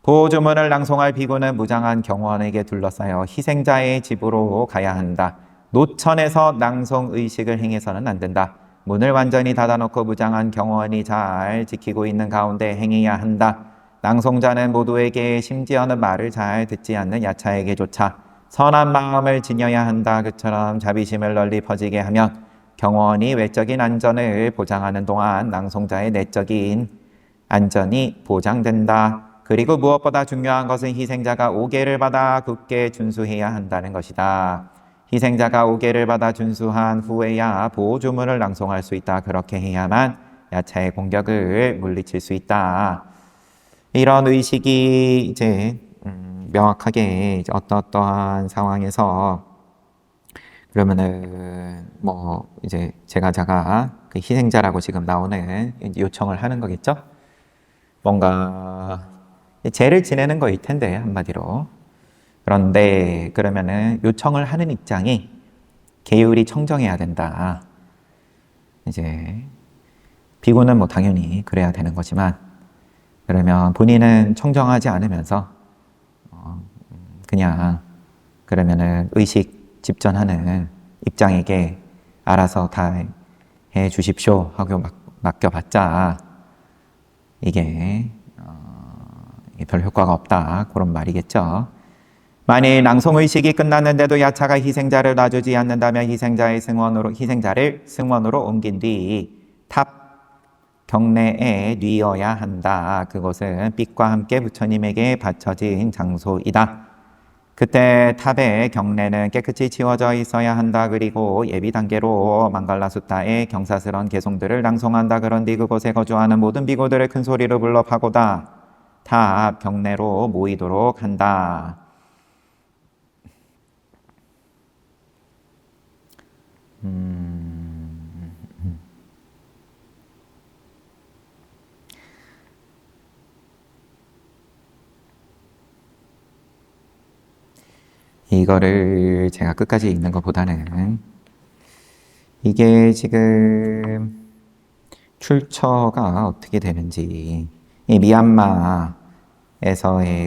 보주문을 낭송할 비구는 무장한 경원에게 둘러싸여 희생자의 집으로 가야 한다. 노천에서 낭송 의식을 행해서는 안 된다. 문을 완전히 닫아놓고 무장한 경원이 잘 지키고 있는 가운데 행해야 한다. 낭송자는 모두에게 심지어는 말을 잘 듣지 않는 야차에게조차 선한 마음을 지녀야 한다. 그처럼 자비심을 널리 퍼지게 하면 경원이 외적인 안전을 보장하는 동안 낭송자의 내적인 안전이 보장된다. 그리고 무엇보다 중요한 것은 희생자가 오계를 받아 굳게 준수해야 한다는 것이다. 희생자가 오계를 받아 준수한 후에야 보주문을 낭송할 수 있다. 그렇게 해야만 야차의 공격을 물리칠 수 있다. 이런 의식이 이제 명확하게 이제 어떠한 상황에서 그러면은 뭐 이제 제가 그 희생자라고 지금 나오는 요청을 하는 거겠죠? 뭔가 죄를 지내는 거일 텐데 한마디로. 그런데 그러면은 요청을 하는 입장이 계율이 청정해야 된다. 이제 비구는 뭐 당연히 그래야 되는 거지만 그러면 본인은 청정하지 않으면서 그냥 그러면은 의식 집전하는 입장에게 알아서 다 해 주십시오 하고 맡겨봤자 이게 별 효과가 없다. 그런 말이겠죠. 만일 낭송의식이 끝났는데도 야차가 희생자를 놔주지 않는다면 희생자를 승원으로 옮긴 뒤 탑 경내에 뉘어야 한다. 그곳은 빛과 함께 부처님에게 바쳐진 장소이다. 그때 탑의 경내는 깨끗이 치워져 있어야 한다. 그리고 예비 단계로 망갈라수타의 경사스러운 개송들을 낭송한다. 그런 뒤 그곳에 거주하는 모든 비구들을 큰 소리로 불러 파고다 탑 경내로 모이도록 한다. 이거를 제가 끝까지 읽는 것보다는 이게 지금 출처가 어떻게 되는지 이 미얀마에서의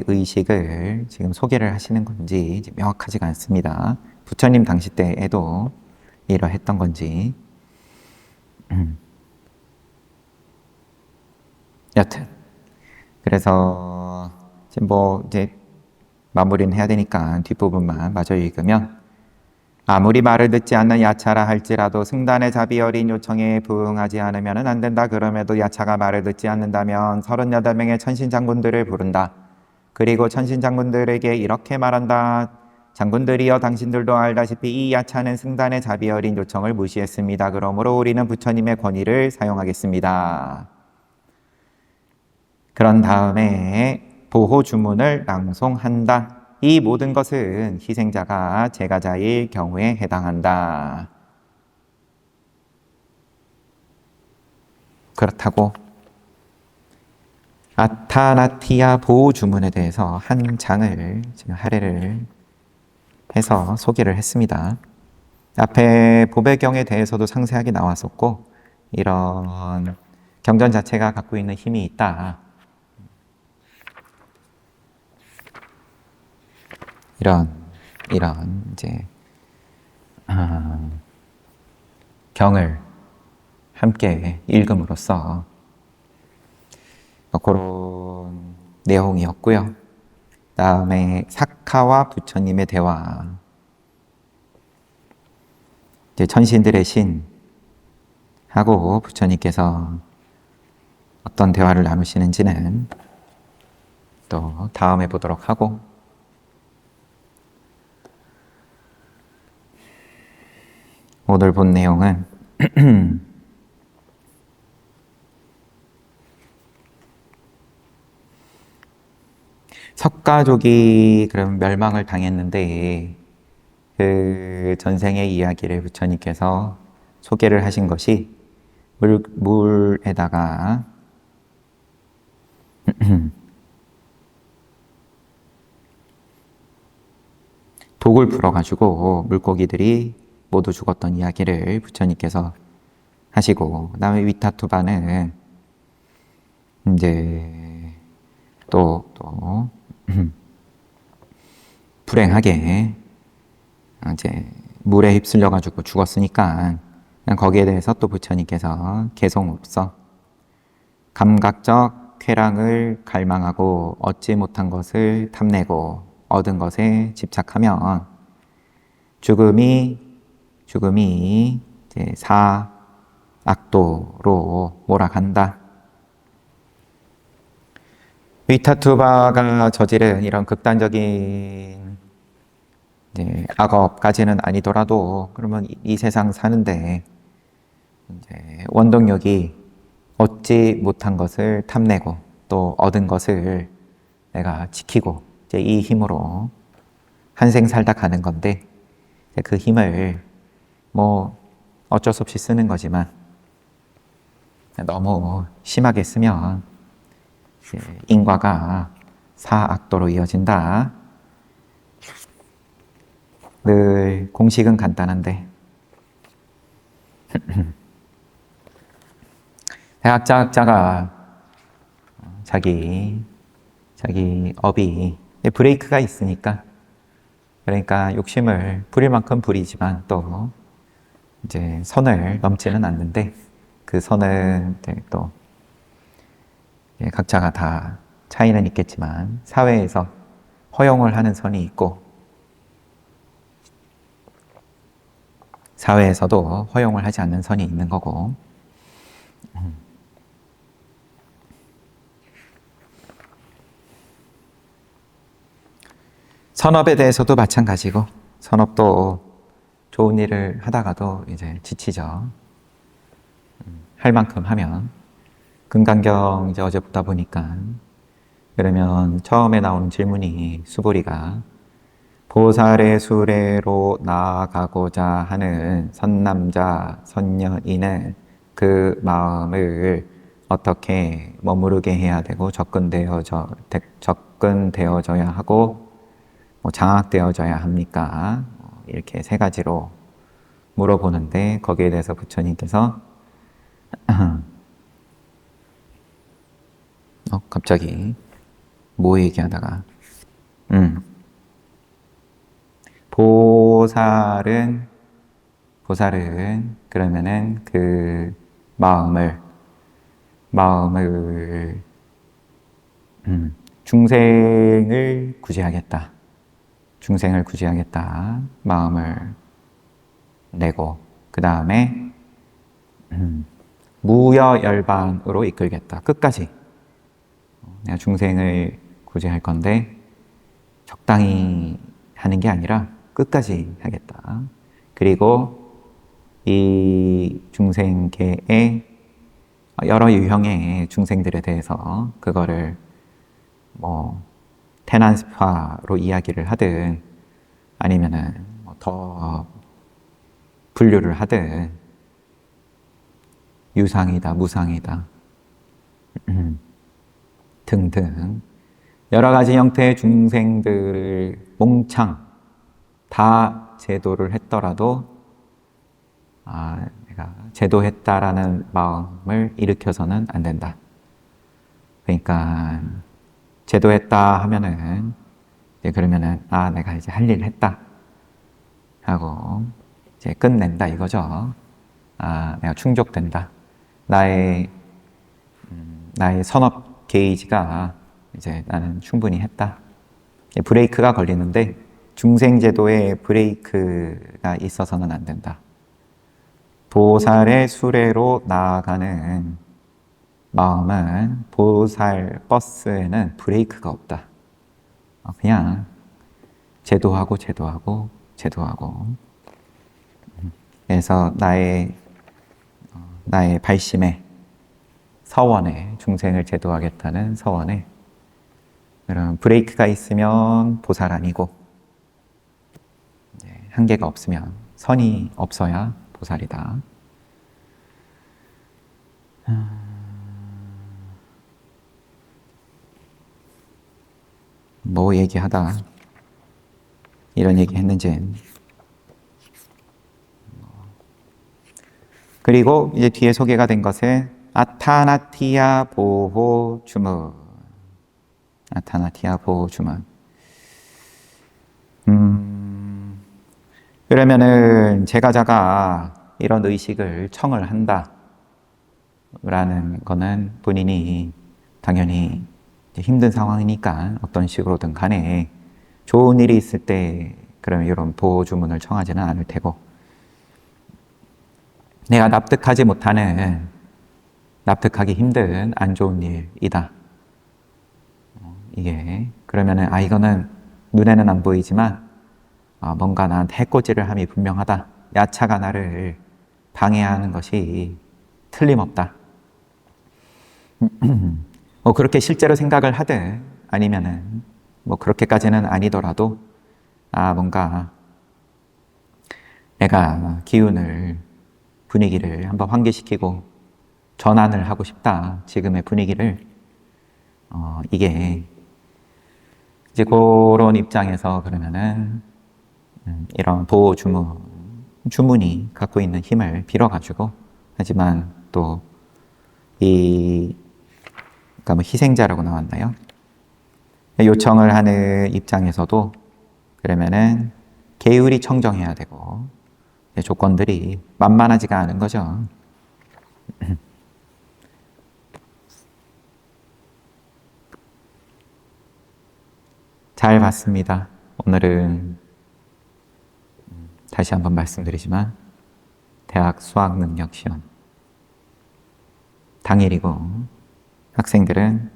의식을 지금 소개를 하시는 건지 명확하지가 않습니다. 부처님 당시 때에도 이러했던 건지 여튼 그래서 지금 뭐 이제 마무리는 해야 되니까 뒷부분만 마저 읽으면 아무리 말을 듣지 않는 야차라 할지라도 승단의 자비 어린 요청에 부응하지 않으면 안 된다. 그럼에도 야차가 말을 듣지 않는다면 38명의 천신장군들을 부른다. 그리고 천신장군들에게 이렇게 말한다. 장군들이여, 당신들도 알다시피 이 야차는 승단의 자비 어린 요청을 무시했습니다. 그러므로 우리는 부처님의 권위를 사용하겠습니다. 그런 다음에 보호 주문을 낭송한다. 이 모든 것은 희생자가 제가자일 경우에 해당한다. 그렇다고 아타나티아 보호 주문에 대해서 한 장을 지금 할애를 해서 소개를 했습니다. 앞에 보배경에 대해서도 상세하게 나왔었고, 이런 경전 자체가 갖고 있는 힘이 있다. 이런 이제 경을 함께 읽음으로써 그런 내용이었고요. 다음에 사카와 부처님의 대화. 이제 천신들의 신하고 부처님께서 어떤 대화를 나누시는지는 또 다음에 보도록 하고, 오늘 본 내용은 석가족이 그럼 멸망을 당했는데 그 전생의 이야기를 부처님께서 소개를 하신 것이 물에다가 독을 풀어가지고 물고기들이 모두 죽었던 이야기를 부처님께서 하시고, 그 다음에 위타투바는 이제 또 불행하게 이제 물에 휩쓸려가지고 죽었으니까 거기에 대해서 또 부처님께서 개송으로서 감각적 쾌락을 갈망하고 얻지 못한 것을 탐내고 얻은 것에 집착하면 죽음이 이제 사악도로 몰아간다. 위타투바가 저지른 이런 극단적인 이제 악업까지는 아니더라도, 그러면 이 세상 사는데 이제 원동력이 얻지 못한 것을 탐내고 또 얻은 것을 내가 지키고, 이제 이 힘으로 한생 살다 가는 건데, 그 힘을 뭐 어쩔 수 없이 쓰는 거지만 너무 심하게 쓰면 인과가 사악도로 이어진다. 늘 공식은 간단한데 대학자가 자기 업이 브레이크가 있으니까, 그러니까 욕심을 부릴 만큼 부리지만 또 이제 선을 넘지는 않는데, 그 선은 또 각자가 다 차이는 있겠지만 사회에서 허용을 하는 선이 있고 사회에서도 허용을 하지 않는 선이 있는 거고, 선업에 대해서도 마찬가지고, 선업도 좋은 일을 하다가도 이제 지치죠. 할 만큼 하면. 금강경 이제 어제 보다 보니까, 그러면 처음에 나오는 질문이 수보리가 보살의 수레로 나아가고자 하는 선남자, 선녀인은 그 마음을 어떻게 머무르게 해야 되고 접근되어져야 하고 장악되어져야 합니까? 이렇게 세 가지로 물어보는데, 거기에 대해서 부처님께서 갑자기 뭐 얘기하다가 보살은 그러면은 그 마음을 중생을 구제하겠다. 마음을 내고 그 다음에 무여열반으로 이끌겠다. 끝까지. 내가 중생을 구제할 건데 적당히 하는 게 아니라 끝까지 하겠다. 그리고 이 중생계의 여러 유형의 중생들에 대해서 그거를 뭐 테난스파로 이야기를 하든 아니면은 더 분류를 하든 유상이다, 무상이다 등등 여러 가지 형태의 중생들을 몽창 다 제도를 했더라도 내가 제도했다라는 마음을 일으켜서는 안 된다. 그러니까 제도했다 하면은 이제 그러면은 내가 이제 할 일 했다 하고 이제 끝낸다 이거죠. 내가 충족된다. 나의 선업 게이지가 이제 나는 충분히 했다. 브레이크가 걸리는데 중생제도에 브레이크가 있어서는 안 된다. 보살의 수레로 나아가는 마음은 보살 버스에는 브레이크가 없다. 그냥 제도하고 제도하고 제도하고. 그래서 나의 발심에 서원에 중생을 제도하겠다는 서원에 그런 브레이크가 있으면 보살 아니고 한계가 없으면 선이 없어야 보살이다. 뭐 얘기하다 이런 얘기 했는지. 그리고 이제 뒤에 소개가 된 것은 아타나티아 보호 주문. 아타나티아 보호 주문. 그러면은 제가자가 이런 의식을 청을 한다 라는 거는 본인이 당연히 힘든 상황이니까 어떤 식으로든 간에 좋은 일이 있을 때 그러면 이런 보호 주문을 청하지는 않을 테고, 내가 납득하지 못하는, 납득하기 힘든 안 좋은 일이다. 이게 그러면은 이거는 눈에는 안 보이지만 뭔가 나한테 해코지를 함이 분명하다. 야차가 나를 방해하는 것이 틀림없다. 그렇게 실제로 생각을 하든 아니면은 그렇게까지는 아니더라도 뭔가 내가 기운을, 분위기를 한번 환기시키고 전환을 하고 싶다. 지금의 분위기를. 이게 이제 그런 입장에서 그러면은 이런 보호 주문이 갖고 있는 힘을 빌어가지고, 하지만 또 그러니까 희생자라고 나왔나요? 요청을 하는 입장에서도 그러면은 계율이 청정해야 되고 조건들이 만만하지가 않은 거죠. 잘 봤습니다. 오늘은 다시 한번 말씀드리지만 대학 수학능력시험 당일이고 학생들은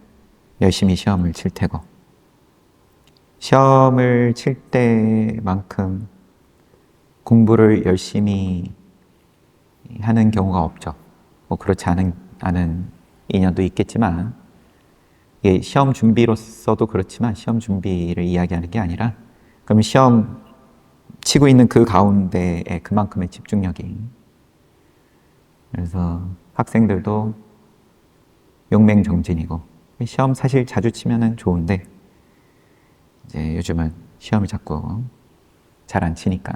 열심히 시험을 칠 테고, 시험을 칠 때만큼 공부를 열심히 하는 경우가 없죠. 그렇지 않은 인연도 있겠지만, 이게 시험 준비로서도 그렇지만 시험 준비를 이야기하는 게 아니라, 그럼 시험 치고 있는 그 가운데에 그만큼의 집중력이. 그래서 학생들도 용맹정진이고, 시험 사실 자주 치면은 좋은데 이제 요즘은 시험을 자꾸 잘 안 치니까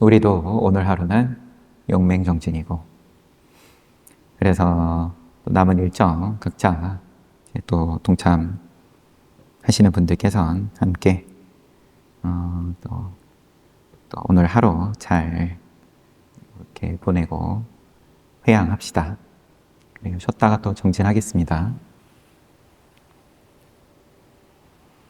우리도 오늘 하루는 용맹정진이고, 그래서 남은 일정 각자 또 동참하시는 분들께서는 함께 또 오늘 하루 잘 이렇게 보내고 회양합시다. 그리고 쉬었다가 또 정진하겠습니다.